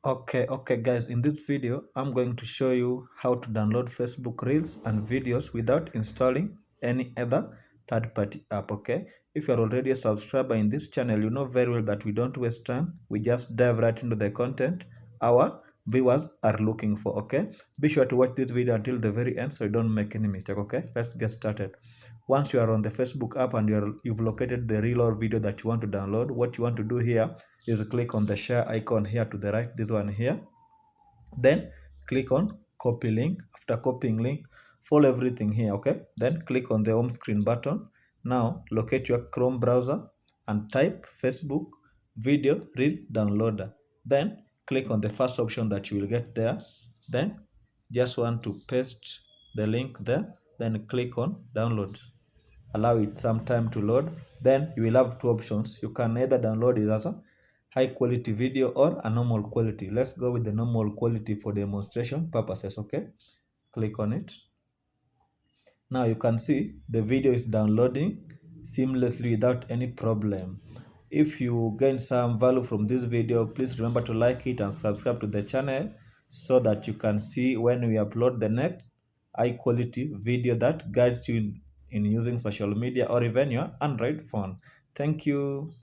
Okay guys, in this video I'm going to show you how to download Facebook Reels and videos without installing any other third-party app. Okay, if you're already a subscriber in this channel, you know very well that we don't waste time. We just dive right into the content our viewers are looking for. Okay, be sure to watch this video until the very end so you don't make any mistake. Okay, let's get started. Once you are on the Facebook app and you've located the reel or video that you want to download, what you want to do here is click on the share icon here to the right, this one here. Then click on copy link. After copying link, follow everything here. Okay, then click on the home screen button. Now locate your Chrome browser and type Facebook video reel downloader. Then click on the first option that you will get there. Then just want to paste the link there. Then click on download. Allow it some time to load. Then you will have two options. You can either download it as a high quality video or a normal quality. Let's go with the normal quality for demonstration purposes. Okay, click on it. Now you can see the video is downloading seamlessly without any problem. If you gain some value from this video, please remember to like it and subscribe to the channel so that you can see when we upload the next high quality video that guides you in using social media or even your Android phone. Thank you.